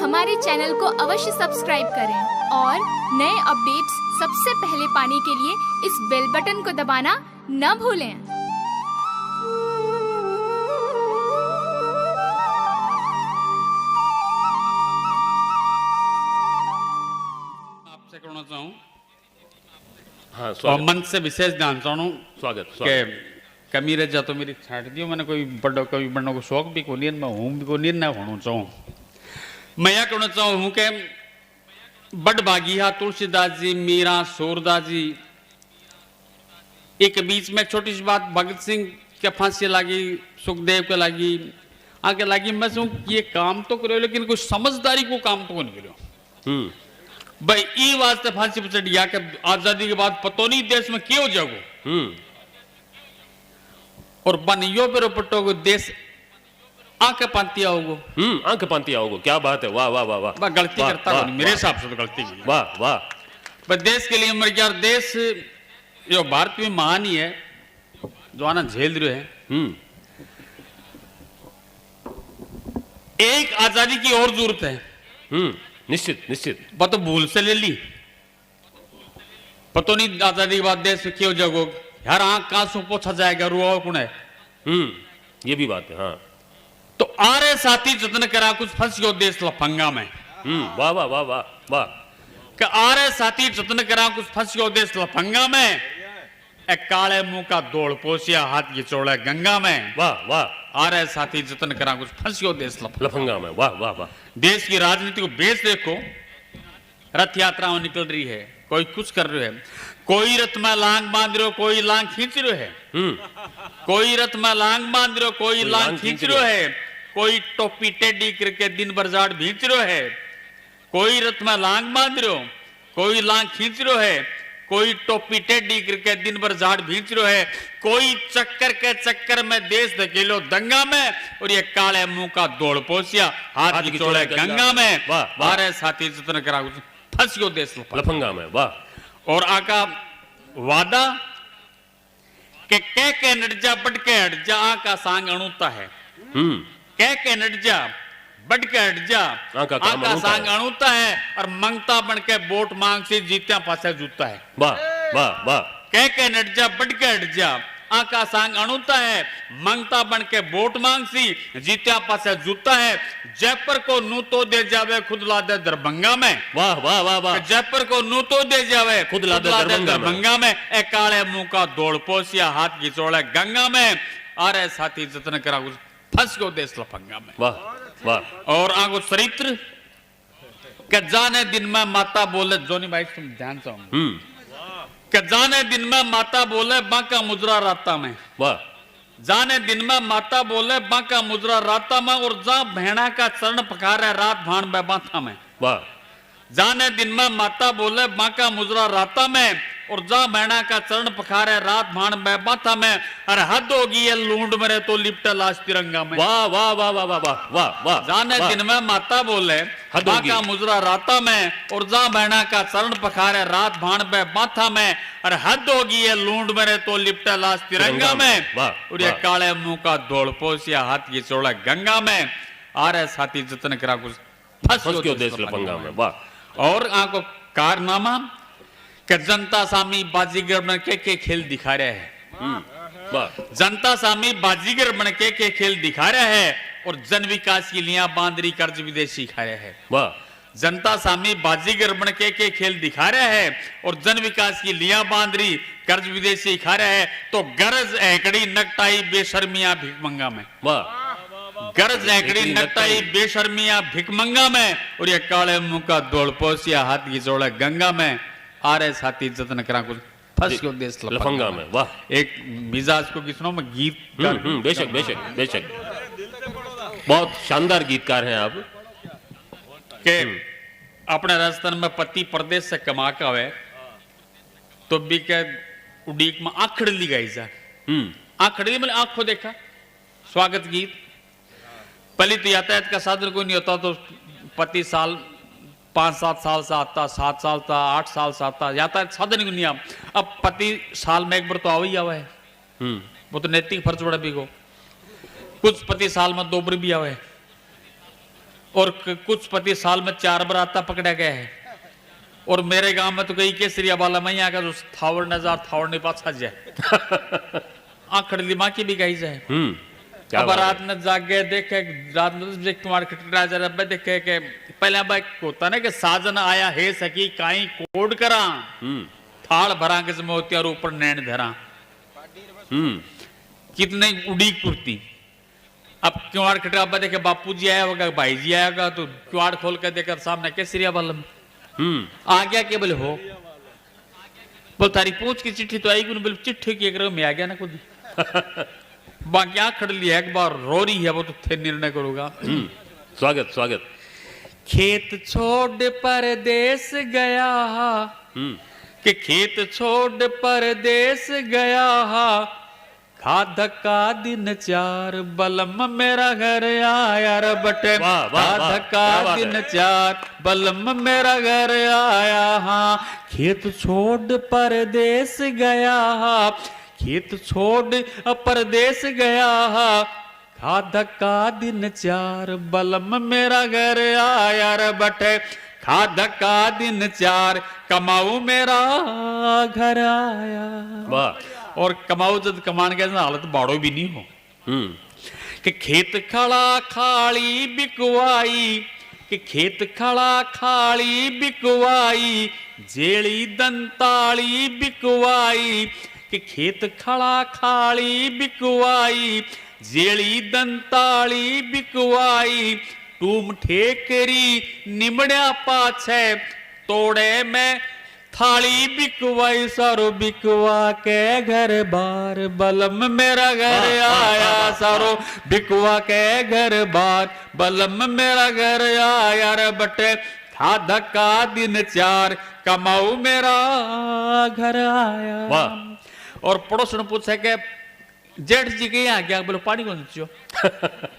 हमारे चैनल को अवश्य सब्सक्राइब करें और नए अपडेट्स सबसे पहले पाने के लिए इस बेल बटन को दबाना न भूलें। आपसे कहना चाहूँ हाँ, और मन से विशेष ध्यान चाहूँ स्वागत के कमी रह जा तो मेरी छाट दियो। मैंने कोई बड़ो कभी बनने को शौक भी को नहीं, मैं हूँ भी को नहीं ना होना चाहूँ। मैं यह कहना चाहूँ कि बड़ भागिया तुलसीदास जी, मीरा, सूरदास जी, एक बीच में छोटी सी बात भगत सिंह के फांसी लगी, सुखदेव के लगी, आगे लगी। मैं ये काम तो करो लेकिन कोई समझदारी को काम तो नहीं करो भाई। ई वास्ते फांसी पर चढ़ गया कि आजादी के बाद पतो नहीं देश में क्यों जागो और बनियो पे पट्टो को देश आंख पांतिया होगो। आंख पांतिया होगो, क्या बात है, वाह वाह वाह वाह। मैं गलती करता हूँ, मेरे हिसाब से तो गलती की। वाह वाह। पर देश के लिए मर गया। देश जो भारत में महान ही है, जो आना झेल रहे हैं। एक आजादी की और जरूरत है। निश्चित निश्चित। बात तो भूल से ले ली, पतो नहीं आजादी के बाद देश में क्यों जगो यार, आंख कहां से पोछा जाएगा, रुआ कौन है। ये भी बात है। हाँ तो आरे साथी जतन करा कुछ फंस गयो देश लफंगा में। वाह वाह वाह वाह वाह। कि आरे साथी जतन करा कुछ फंस गयो देश लफंगा में, एक काले मुंह का दौड़ पोसिया हाथ की चौड़े गंगा में। वाह वाह। आरे साथी जतन करा कुछ फंस गयो देश लफंगा में। वाह वाह वाह। देश की राजनीति को बेस देखो, रथ यात्राओं निकल रही है, कोई कुछ कर रहे है, कोई रथ में लांग बांध रहे हो, कोई लांग खींच रहे है। कोई रथ में लांग बांध रहे हो, कोई लांग खींच रहे है, कोई टोपी टेढ़ी करके दिन भर जाड़ भींच रहे है। कोई रथ में लांग बांध रहे हो, कोई लांग खींच रहे है, कोई टोपी टेढ़ी करके दिन भर झाड़ भींच रहे है, कोई चक्कर के चक्कर में देश धकेलो दंगा में, और ये काले मुंह का दौड़ पोसिया हाथ की चौड़े गंगा में। बारह साथी जतन करा फंस गयो देश लफंगा में। वाह। और आका वादा के कह के नट जा बढ़ के हट जा, आका सांग अणुता है। कह के नट जा बढ़ के हट जा, आका सांग अणुता है, और मंगता बन के वोट मांग से जीत्या पासे जूता है। वाह वाह वाह। कह के नट जा बढ़ के हट जा, आका सांग अणुता है, मंगता बन के वोट मांग सी जीत्या पासे जूता है। जयपुर को नू तो दे जावे, खुद ला दे दरभंगा में। वाह वाह वाह वाह। जयपुर को नू तो दे जावे, खुद ला दे दरभंगा में। ए काले मुंह का दौड़ पोसिया हाथ की चौड़े गंगा में, आरे साथी जतन करा फंस गयो देश लफंगा में। वाह वाह। और आगो चरित्र के जाने दिन में माता बोले, जोनी भाई तुम ध्यान से कि जाने दिन में माता बोले बांका मुजरा राता में। वाह। जाने दिन में माता बोले बांका मुजरा राता में, और जा भेड़ा का चरण पखारे रात भान बाथा में। वाह। जाने दिन में माता बोले बांका मुजरा राता में, और जा भेड़ा का चरण पखारे रात भान बाथा में, अरे हद होगी ये लूंड मरे तो लिपटे लाश तिरंगा में। वाह वाह वाह वाह वाह वाह वाह। जाने दिन में माता बोले बांका मुजरा राता में, और जा भेड़ा का चरण पखारे रात भान बाथा में, अरे हद होगी ये लूंड मरे तो लिपटे लाश तिरंगा में। और ये काले मुंह का दौड़ पोसिया हाथ की चौड़ा गंगा में, आरे साथी जतन करा कुछ फंस गयो देश लफंगा में। वाह। और आंको कारनामा कि जनता सामी बाजीगर बन के खेल दिखा रहे हैं। जनता सामी बाजीगर बन के खेल दिखा रहे हैं, और जन विकास की लिया बांदरी कर्ज विदेशी खा रहे हैं। वाह। जनता सामी बाजीगर बन के खेल दिखा रहे हैं, और जन विकास की लिया बांदरी कर्ज विदेशी खा रहे हैं। तो गरज एकड़ी नकटाई बेशर्मिया भिकमंगा में। वाह। गरज एकड़ी नकटाई बेशर्मिया भिकमंगा में, और ये काले मुंह का दौड़ पोसिया हाथ की जोड़े गंगा में, आरे साथी जतन करा कुछ फंस गयो देश लफंगा में। वाह। एक मिजाज को किसनो में गीत बेशक बेशक बेशक, बहुत शानदार गीतकार हैं आप। के अपने राजस्थान में पति प्रदेश से कमा के आवे तो भी के उड़ीक में आखड़ली गाई जा। आखड़ली मैंने आंखों देखा स्वागत गीत। पहले तो यातायात का साधन कोई नहीं होता, तो पति साल 5-7 साल से आता, 7 साल था, 8 साल से आता, यातायात साधन ही नहीं। अब पति साल में एक बार तो आवे ही आवे है, वो तो नैतिक फर्ज बड़ा भी को। कुछ पति साल में 2 बार भी आवे, और कुछ पति साल में 4 बराता पकड़ा गया है। और मेरे गांव में तो कई केसरिया वाला मैया का जो थावड़ नजार थावड़ ने पाछा जाए आखड़ दिमाग की भी गई जाए। क्या अब बात रात में जाग गए देखे रात में कुमार खटखटा जरा देखे के पहले बाइक होता ना कि साजन आया है सकी काई कोड करा थाल भरा के मोती और ऊपर नैन धरा कितने उड़ी कुर्ती। अब क्यों खटखटा देखे बापू जी आया होगा भाई जी आया होगा तो क्यों खोल कर देखकर सामने केसरिया वाला आ गया के बोले हो बोल तारी पूछ की चिट्ठी तो आएगी बोले चिट्ठी की एक में आ गया ना खुद बाकी आंख खड़ लिया एक बार रो रही है वो तो थे निर्णय करूंगा। स्वागत स्वागत। खेत छोड़ परदेस गया कि खेत छोड़ परदेस गया खाद का दिन 4 बलम मेरा घर आया रे बटे खाद का दिन 4 बलम मेरा घर आया हाँ खेत छोड़ परदेस गया खेत छोड़ परदेस गया खाद का दिन 4 बलम मेरा घर आया रे बटे खाद का दिन 4 कमाऊ मेरा घर आया। वाह। और कमाऊ जब कमान के हालत बाड़ो भी नहीं हो कि खेत खड़ा खाली बिकवाई कि खेत खड़ा खाली बिकवाई जेड़ी दंताली बिकवाई कि खेत खड़ा खाली बिकवाई जेड़ी दंताली बिकवाई टूम ठेकरी निमड़िया पाछे तोड़े में थाली बिकवाई सारो बिकवा के घर बार बलम मेरा घर आया सारो बिकवा के घर बार बलम मेरा घर आया रे बटे खाद का दिन 4 कमाऊ मेरा घर आया। और पड़ोसन पूछे के जेठ जी के यहाँ गया बोलो पानी कौन चियो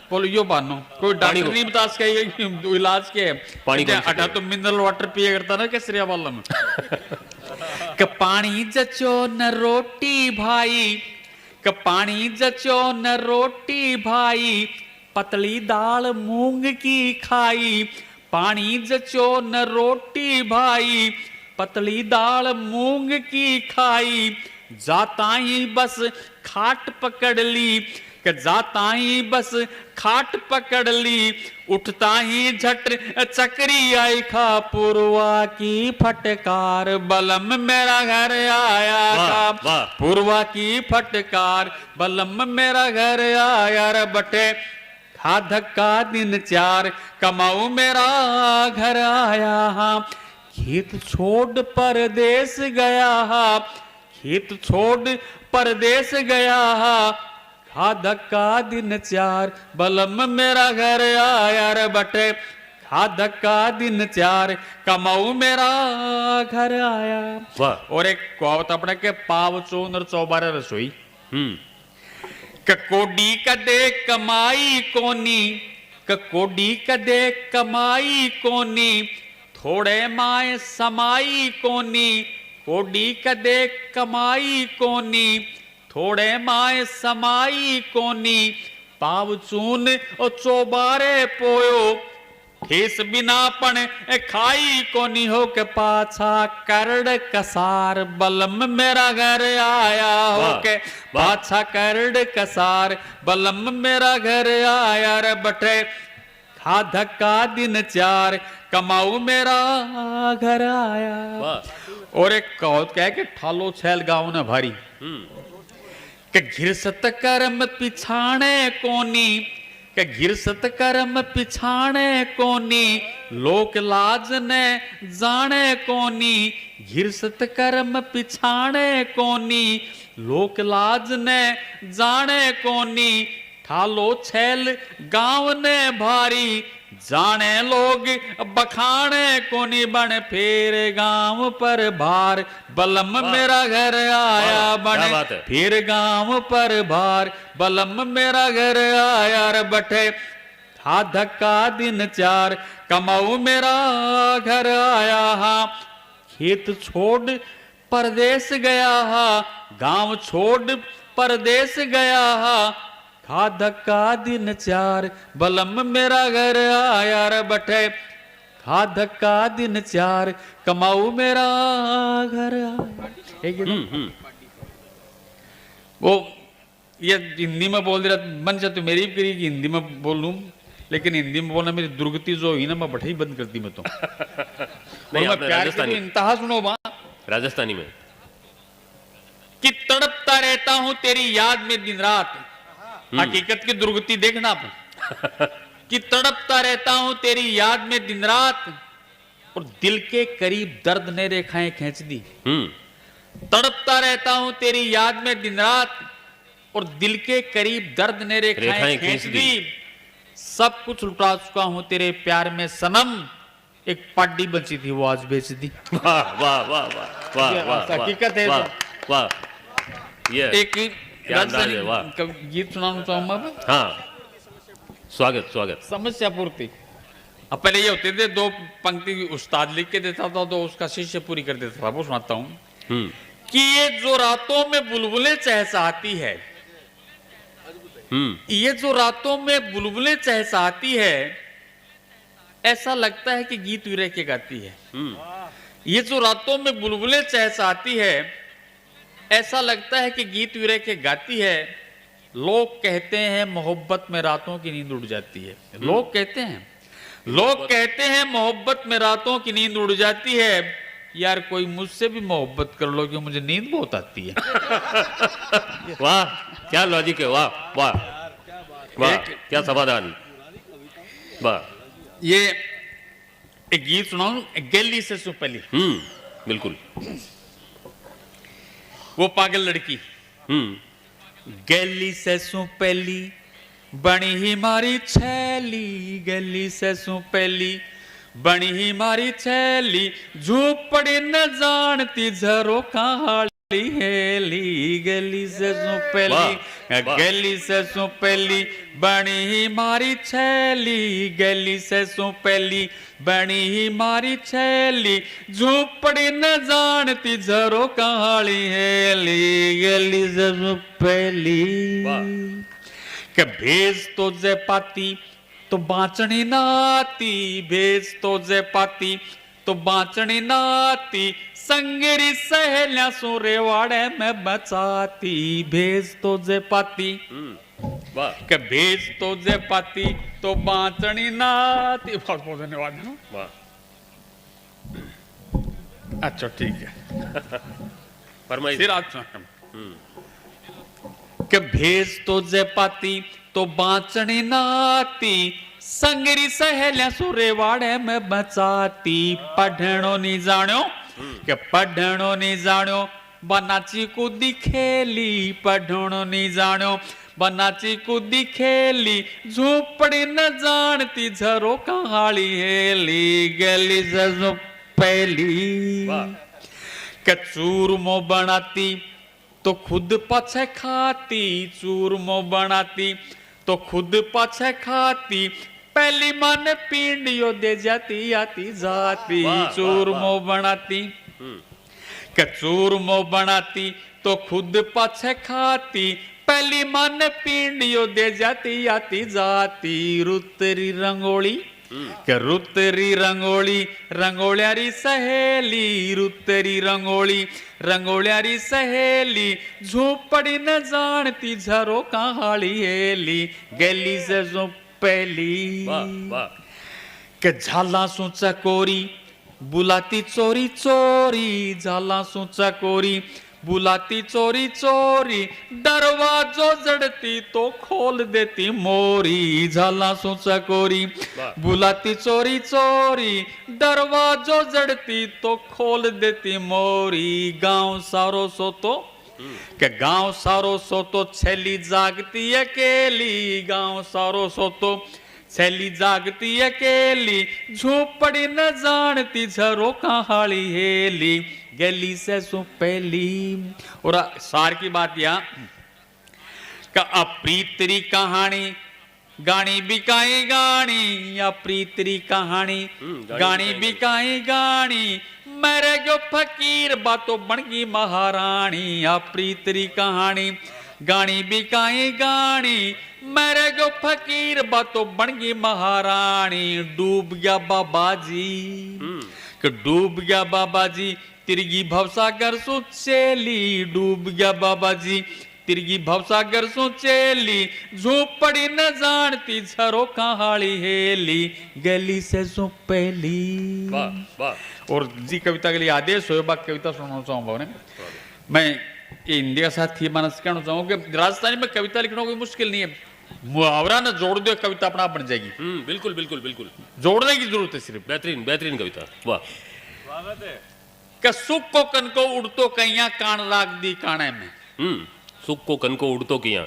बोलो यो बानो कोई डॉक्टर नहीं बता सके इलाज के पानी अटा तो मिनरल वाटर पिए करता ना केसरिया वाला में कि पानी जचो न रोटी भाई कि पानी जचो न रोटी भाई पतली दाल मूंग की खाई पानी जचो न रोटी भाई पतली दाल मूंग की खाई जाता ही बस खाट पकड़ ली कि जाता ही बस खाट पकड़ ली उठता ही झट चकरी आई खा पूर्वा की फटकार बलम मेरा घर आया था पूर्वा की फटकार बलम मेरा घर आया रे बटे खाद का दिन 4 कमाऊ मेरा घर आया हाँ खेत छोड़ परदेस गया खेत छोड़ परदेस गया खाद का दिन 4 बलम मेरा घर आया रे बटे खाद का दिन 4 कमाऊ मेरा घर आया। और एक कहावत अपने के पाव चोनर 14 रसोई कोडी कदे कमाई कोनी कोडी कदे कमाई कोनी थोड़े माए समाई कोनी कोडी कदे कमाई कोनी थोड़े माए समाई कोनी पाव चून ओ चोबारे पोयो ठेस बिना पण खाई कोनी हो के पाछा करड़ कसार बलम मेरा घर आया हो के पाछा करड़ कसार बलम मेरा घर आया रे बटे खाद का दिन 4 कमाऊ मेरा घर आया। और एक कहावत क्या है कि ठालो छैल गाँव न भारी कि घिरसत कर्म पिछाणे कोनी कि घिरसत कर्म पिछाणे कोनी लोक लाज ने जाने कोनी घिरसत कर्म पिछाणे कोनी लोक लाज ने जाने कोनी ठालो छैल गाँव ने भारी जाने लोग बखाने कोनी बन फिर गांव पर भार बलम मेरा घर आया बन फिर गांव पर भार बलम मेरा घर आया रे बटे खाद का दिन 4 कमाऊ मेरा घर आया हाँ खेत छोड़ परदेस गया गांव छोड़ परदेस गया खा धक्का दिन चार बलम मेरा घर आया रे बटे, खा धक्का दिन चार कमाऊ मेरा घर आया। वो ये हिंदी में बोल दे रहा मन चाहे तो मेरी भी करी कि हिंदी में बोल लूं, लेकिन हिंदी में बोलना मेरी दुर्गति जो हुई ना मैं बठे ही बंद कर दी मैं तो। नहीं, मैं प्यार की तो इंतहा सुनो बा राजस्थानी में कि तड़पता रहता हूं तेरी याद में दिन रात। हकीकत की दुर्गति देखना आप कि तड़पता रहता हूं तेरी याद में दिन रात, और दिल के करीब दर्द ने रेखाएं खींच दी। तड़पता रहता हूं तेरी याद में दिन रात, और दिल के करीब दर्द ने रेखाएं खींच दी। सब कुछ लुटा चुका हूं तेरे प्यार में सनम, एक पाड्डी बची थी वो आज बेच दी। वाह वाह वाह वाह वाह वाह, हकीकत है। वाह, ये एक गीत सुनाना चाहूंगा मैं। हाँ, स्वागत स्वागत। समस्या पूर्ति। अब पहले ये होते थे दो पंक्ति उस्ताद लिख के देता था तो उसका शिष्य पूरी कर देता था। वो सुनाता हूं कि ये जो रातों में बुलबुलें चहचहाती है, ये जो रातों में बुलबुलें चहचहाती है, ऐसा लगता है कि गीत विरह के गाती है। ये जो रातों में बुलबुलें चहचहाती है, ऐसा लगता है कि गीत विरह के गाती है। लोग कहते हैं मोहब्बत में रातों की नींद उड़ जाती है। लोग कहते हैं मोहब्बत में रातों की नींद उड़ जाती है। यार कोई मुझसे भी मोहब्बत कर लो कि मुझे नींद बहुत आती है। वाह, क्या लॉजिक है। वाह वाह वाह, क्या समाधान। वाह, ये एक गीत सुनाऊं, गैली से सुपली। बिल्कुल। वो पागल लड़की गैली से सुपली बनी ही मारी छैली, गैली से सुपली बनी ही मारी छैली, झोपड़ी न जानती झरो कहाली हेली। गली से सुपली, गली से सुपली बनी ही मारी छैली, गली से सुपली बनी ही मारी छैली, झोपड़ी न जानती झरो कहाली हेली। गली से सुपली के भेज तो जे पाती तो बांचनी नाती, भेज तो जे पाती तो बांचनी नाती, संगरी सहेलियां सो रेवाड़े में बचाती। भेज तो जे पाती के भेज तो जे पाती तो बांचनी नाती। बहुत बहुत धन्यवाद। अच्छा ठीक है, फिर आप के भेज तो जे पाती तो बांचनी नाती, संगरी सहेलियां सुरेवाड़े में बचाती। पढ़णो नी जाण्यो के पढ़णो नी जाण्यो बनाची कूदी खेली, पढ़णो नी जाण्यो बनाची कूदी खेली, झोपड़ी न जानती झरो कहाली हेली। गली से पहली के चूरमो बनाती तो खुद पछे खाती, चूरमो बनाती तो खुद पछे खाती, पहली मन पींडियो दे जाती आती जाती। चूरमो बनाती के चूरमो बनाती तो खुद पछे खाती, पहली मन पींडियो दे जाती आती जाती। रुतरी रंगोली के रुतरी रंगोली रंगोल्यारी सहेली, रुतरी रंगोली रंगोल्यारी सहेली, झोपड़ी न जानती झरो कहाली हेली। गली से जो पहली के झाला सो चकोरी बुलाती चोरी चोरी, झाला सो चकोरी बुलाती चोरी चोरी, दरवाजो जड़ती तो खोल देती मोरी। झाला सो चकोरी बुलाती चोरी चोरी, दरवाजो जड़ती तो खोल देती मोरी। गांव सारो सो तो के गांव सारो सो तो छैली जागती अकेली, गांव सारो सो तो छैली जागती अकेली, झोपड़ी न जानती झरो कहाली हेली। गली से सो पहली। और सार की बात यहाँ का अप्रीतरी कहानी गानी बिकाई गानी, अप्रीतरी कहानी गानी बिकाई गानी, मेरे जो फकीर बातों बन गई महारानी। अप्रीतरी कहानी गाणी बिकाई गाणी मेरे गो फकीर बातो बन गई महारानी। डूब गया बाबा जी कि डूब गया बाबा जी तिरगी भवसागर सो चेली। डूब गया बाबा जी तिरगी भवसागर सो चेली। झोपड़ी न जानती झरो कहाड़ी हेली गली से जो पहली। वाह वाह। और जी कविता के लिए आदेश हो बात कविता सुनाना चाहूंगा मैं ये हिंदी का साथ थी मानस कहना चाहूंगा कि राजस्थानी में कविता लिखना कोई मुश्किल नहीं है। मुहावरा ना जोड़ दो कविता अपना बन जाएगी। बिल्कुल बिल्कुल बिल्कुल जोड़ने की जरूरत है सिर्फ। बेहतरीन बेहतरीन कविता। वाह। कि सुख को कन को उड़तो कैया कान राग दी काने में। सुख को कन को उड़तो किया।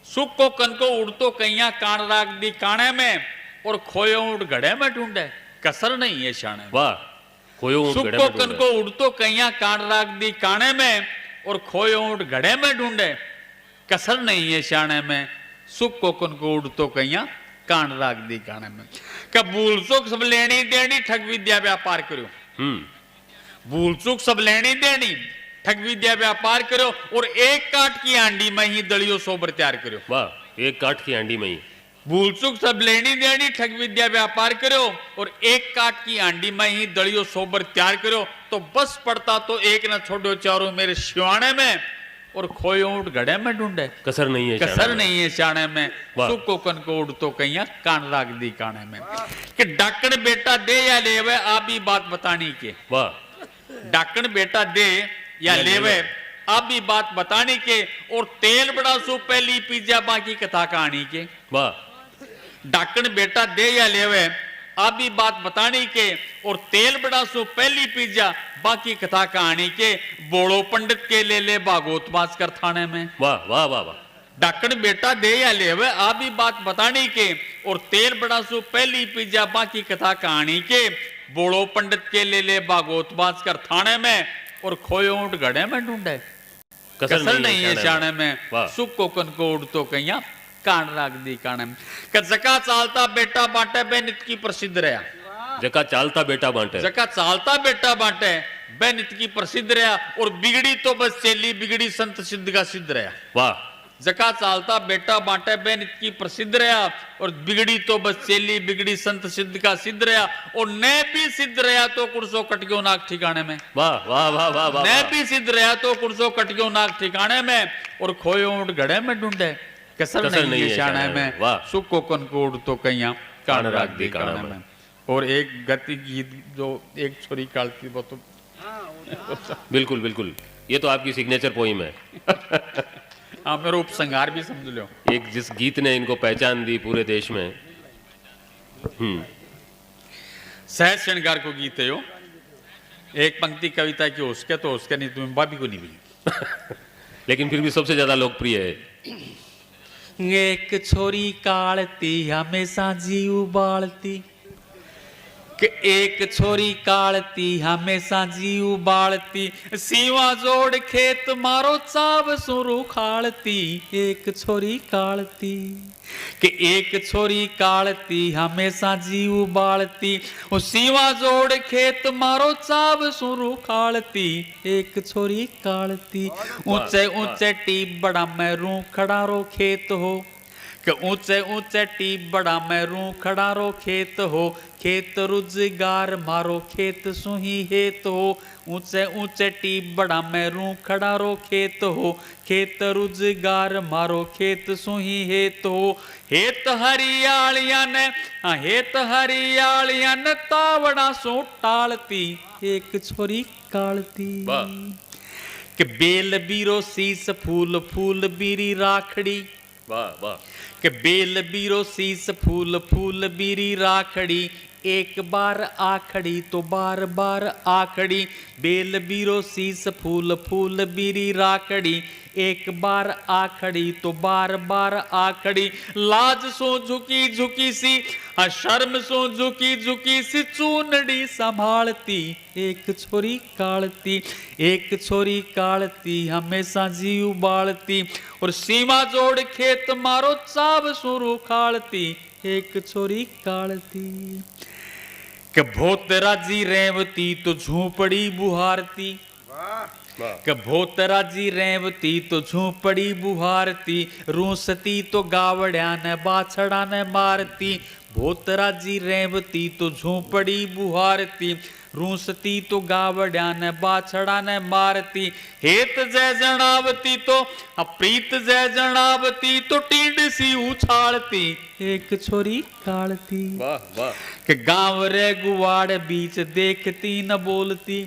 सुख को कन को उड़तो कैया कान राग दी काने में और खोयो ऊँट घड़े में ढूंढे कसर नहीं है शाने। वाह। खोयो ऊँट सुख घड़े को में कन ढूंढे। को उड़तो कैया कान राग दी काने में और खोयो ऊँट घड़े में ढूंढे कसर नहीं है शाने में। सुख को कन को उड़तो कैया कान राग दी काने में। कब भूल सुख सब लेनी देनी ठग विद्या व्यापार करो। भूल चूक सब लेनी देनी ठग विद्या व्यापार करो और एक काट की आंडी में ही दलियो सोबर तैयार करो। वाह। एक काट की आंडी में ही। भूल चूक सब लेनी देनी ठग विद्या व्यापार करो और एक काट की आंडी में ही दलियो सोबर तैयार करो। तो बस पड़ता तो एक न छोड़ो चारों मेरे शिवाने में और खोयो ऊँट घड़े में ढूंढे कसर नहीं है कसर नहीं है शाने में। सुख को कन को उड़ तो कैया कान राग दी काने में। कि डाकण बेटा दे या लेवे आप भी बात बतानी के। वाह। डाकण बेटा दे या लेवे आप भी बात बताने के और तेल बड़ा सो पहली पिज्जा बाकी कथा कहानी के। वाह। डाकण बेटा दे या लेवे आप भी बात बताने के और तेल बड़ा सो पहली पिज्जा बाकी कथा कहानी के। बोड़ो पंडित के ले भागवत बास कर थाने में। वाह वाह वाह वाह। डाकण बेटा दे या लेवे आप भी बात बताने के और तेल बड़ा सो पहली पिज्जा बाकी कथा कहानी के। बोड़ो पंडित के ले भागवत बास कर थाने में और खोयो ऊँट घड़े में ढूंढे कसर नहीं है शाने में। सुख को कन को उड़ तो कैया कान राग दी काने में। जका चालता बेटा बांटे बेनित की प्रसिद्ध रहा। जका चालता बेटा बांटे। जका चालता बेटा बांटे बेनित की प्रसिद्ध रहा और बिगड़ी तो बस चेली बिगड़ी संत सिद्ध का सिद्ध रहा। वाह। जका चालता बेटा बांटे बेनित की प्रसिद्ध रहा और बिगड़ी तो बस चेली बिगड़ी संत सिद्ध का सिद्ध रहा और न भी सिद्ध रहा तो कुर्सो कटगियो नाक ठिकाने में। वाह वाह वाह वाह वाह। न भी सिद्ध रहा तो कुर्सो कटगियो नाक ठिकाने में और खोयो ऊँट घड़े में ढूंढे कसर नहीं है शाने में। सुख को कन को उड़ तो कैया कान राग दी काने में। और एक गति गीत जो एक छोरी कालती वो तो बिल्कुल बिल्कुल ये तो आपकी सिग्नेचर पोइम है। हाँ मेरा उपसंहार भी समझ लो। एक जिस गीत ने इनको पहचान दी पूरे देश में। सहज श्रृंगार को गीत है यो। एक पंक्ति कविता की उसके तो उसके नहीं तुम्हें भाभी को नहीं भी लेकिन फिर भी सबसे ज्यादा लोकप्रिय है। एक छोरी कालती हमेशा जी उबालती कि एक छोरी कालती हमेशा जी उबालती सीवा जोड़ खेत मारो चाव सुरु खालती। एक छोरी कालती कि एक छोरी कालती हमेशा जी उबालती सीवा जोड़ खेत मारो चाव सुरु खालती। एक छोरी कालती ऊंचे ऊंचे टीप बड़ा मैं रू खड़ा रो खेत हो कि ऊंचे ऊंचे टीप बड़ा मैं रू खड़ा रो खेत हो। खेत रुजगार मारो खेत सुही हेत हो। ऊंचे ऊंचे टीप बड़ा मैं रू खड़ा रो खेत हो। खेत रुजगार मारो खेत सुही हेत हो। हेत हरियालिया ने हेत हरियालिया ने तावड़ा सो टालती। एक छोरी कालती कि बेल बीरो शीस फूल फूल बीरी राखड़ी। वाह वाह। कि बेल बीरो शीस फूल फूल बीरी राखड़ी। एक बार आखड़ी तो बार बार आखड़ी। बेल बीरो शीस फूल फूल बीरी राखड़ी। एक बार आखड़ी तो बार बार आखड़ी। लाज सो झुकी झुकी सी शर्म सो झुकी झुकी सी चूनड़ी संभालती। एक छोरी कालती एक छोरी कालती हमेशा जी उबालती और सीमा जोड़ खेत मारो चाव सुरु खालती। एक छोरी कालती कि भोत राजी रेवती तो झूपड़ी बुहारती। कि भोतरा जी रेवती तो झूपड़ी बुहारती, रूसती तो गावड़िया ने बाछड़ा ने मारती। भोतरा जी रेवती तो झूपड़ी बुहारती, रूसती तो गावड़िया ने बाछड़ा ने मारती। हेत जय जणावती तो अप्रीत जय जणावती, तो टीड सी उछालती एक छोरी कालती। वाह वाह कि गांव रे गुवाड़ बीच देखती न बोलती,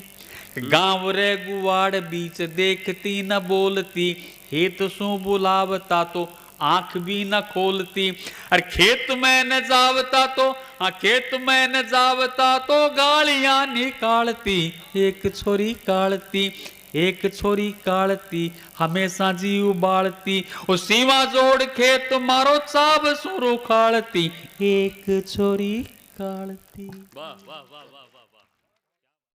गांव रे गुवाड़ बीच देखती न बोलती। हेत सु बुलावता तो आंख भी न खोलती। और खेत में न जावता तो खेत में न जावता तो गालियां निकालती एक छोरी कालती। एक छोरी कालती हमेशा जी उबालती, ओ सीवा जोड़ खेत मारो चाव सुरो खालती एक छोरी कालती। वाह वाह वाह वाह वाह।